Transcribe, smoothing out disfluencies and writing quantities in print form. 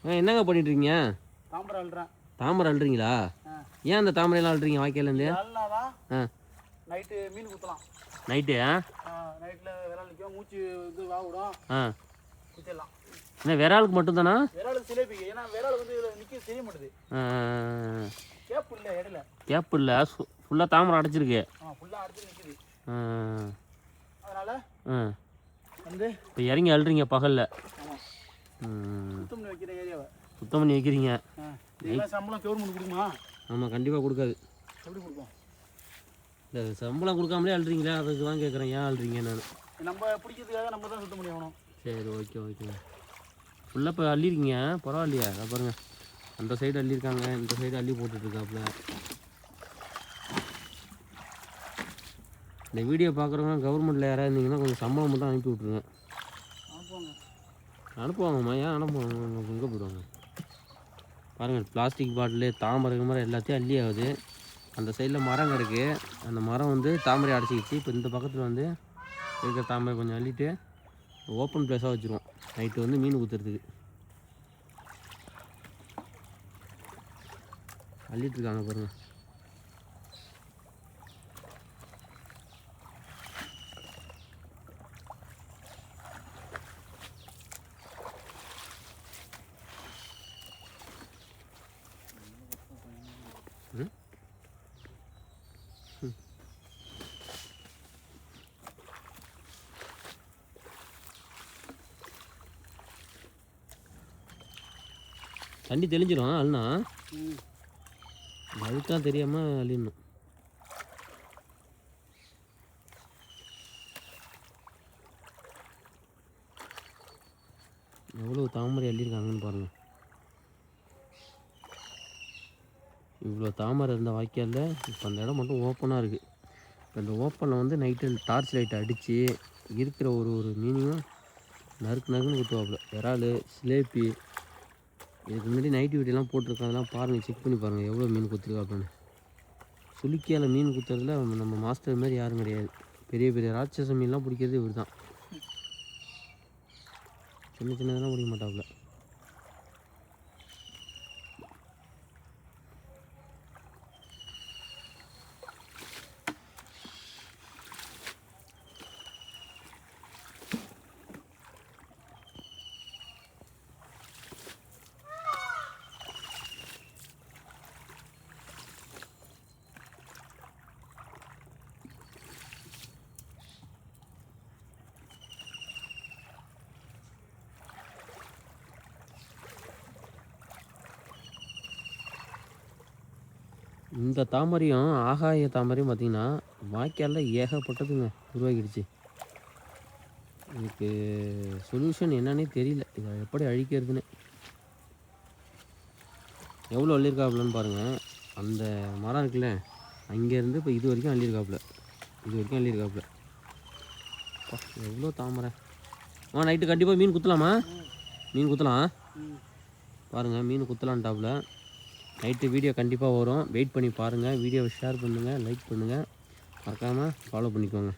என்னங்க பண்ணிட்டு இருக்கீங்க? தாமரை அள்ளுறேன். தாமரை அள்ளுறீங்களா? ஏன் அந்த தாமரையெல்லாம் அள்ளுறீங்க வாய்க்காலேருந்து? நைட்டு மீன் குத்தலாம். நைட்டு? நைட்டில் விரால் நிற்கும், மூச்சு இது வாவிடும். குத்திடலாம். என்ன விராலுக்கு மட்டும்தானா? விராலுக்கு சிலேபிக்கு. ஏன்னா விரால் வந்து இதில் நிற்க தெரிய மாட்டுது. கேப் இல்லை இடையில. கேப் இல்லை, ஃபுல்லாக தாமரை அடைச்சிருக்கு. ஃபுல்லாக அடைச்சி நிற்குது. அதனால் வந்து இப்போ இறங்கி அள்ளுறீங்க பகலில்? சுத்தம் பண்ணி வைக்கிற ஏரியாவை சுத்தம் பண்ணி வைக்கிறீங்க. இதெல்லாம் சம்பளம் கவர்மெண்ட் கொடுக்குமா? ஆமாம், கண்டிப்பாக கொடுக்காது. எப்படி கொடுக்கும்? இல்லை, சம்பளம் கொடுக்காமலே அள்ளுறீங்களா? அதுக்கு தான் கேட்குறேன், ஏன் அள்ளுறீங்க? நான் நம்ம பிடிக்கிறதுக்காக நம்ம தான் சுத்தம் பண்ணி ஆகணும். சரி, ஓகேங்க. ஃபுல்லாக இப்போ அள்ளிருக்கீங்க, பரவாயில்லையா? அதை பாருங்கள், அந்த சைடு அள்ளியிருக்காங்க, இந்த சைடு அள்ளி போட்டுட்ருக்காப்புல. இந்த வீடியோ பார்க்குறவங்க கவர்மெண்ட்டில் யாராவது இருந்தீங்கன்னா கொஞ்சம் சம்பளம் மட்டும் அனுப்பி விட்ருங்க. அனுப்புவாங்கம்மா, ஏன் அனுப்புவாங்க? எங்கே போயிடுவாங்க பாருங்கள். பிளாஸ்டிக் பாட்டிலு, தாமரை மரம் எல்லாத்தையும் அள்ளி ஆகுது. அந்த சைடில் மரம் கிடக்கு, அந்த மரம் வந்து தாமரை அடைச்சிக்கிச்சு. இப்போ இந்த பக்கத்தில் வந்து இருக்கிற தாமரை கொஞ்சம் அள்ளிட்டு ஓப்பன் பிளேஸாக வச்சுருவோம். நைட்டு வந்து மீன் குத்துறதுக்கு அள்ளிட்டுருக்காங்க பாருங்கள். தண்ணி தெளிஞ்சிடும் அல்னா, அதுக்காக தெரியாமல் அள்ளிடணும். எவ்வளோ தாமரை அள்ளியிருக்காங்கன்னு பாருங்கள். இவ்வளோ தாமரை இருந்த வாய்க்காலில் இப்போ அந்த இடம் மட்டும் ஓப்பனாக இருக்குது. இப்போ இந்த ஓப்பனில் வந்து நைட்டு டார்ச் லைட்டை அடித்து இருக்கிற ஒரு மீனையும் நறுக்குன்னு குத்துவாப்புல. விரால், சிலேபி, இதுக்கு முன்னாடி நைட்டு வீட்டெல்லாம் போட்டிருக்காங்கலாம் பாருங்கள், செக் பண்ணி பாருங்கள் எவ்வளோ மீன் குத்துருக்காப்புன்னு. சுளுக்கியால் மீன் குத்துறதுல நம்ம மாஸ்டர் மாதிரி யாரும் கிடையாது. பெரிய பெரிய ராட்சச மீன்லாம் பிடிக்கிறது இவர் தான். சின்ன சின்னதெல்லாம் பிடிக்க மாட்டாப்புல. இந்த தாமரையும் ஆகாய தாமரையும் பார்த்திங்கன்னா வாய்க்காலில் ஏகப்பட்டதுங்க உருவாக்கிடுச்சு. இதுக்கு சொல்யூஷன் என்னன்னே தெரியல, இதை எப்படி அழிக்கிறதுன்னு. எவ்வளோ அள்ளியிருக்காப்புலன்னு பாருங்கள். அந்த மரம் இருக்குல்ல, அங்கேருந்து இப்போ இது வரைக்கும் அள்ளியிருக்காப்புல. எவ்வளோ தாமரை. நைட்டு கண்டிப்பாக மீன் குத்தலாமா? மீன் குத்தலாம் பாருங்கள், மீன் குத்தலான்ட்டாப்புல. நைட்டு வீடியோ கண்டிப்பாக வரும், வெயிட் பண்ணி பாருங்கள். வீடியோவை ஷேர் பண்ணுங்கள், லைக் பண்ணுங்கள், மறக்காமல் ஃபாலோ பண்ணிக்கோங்க.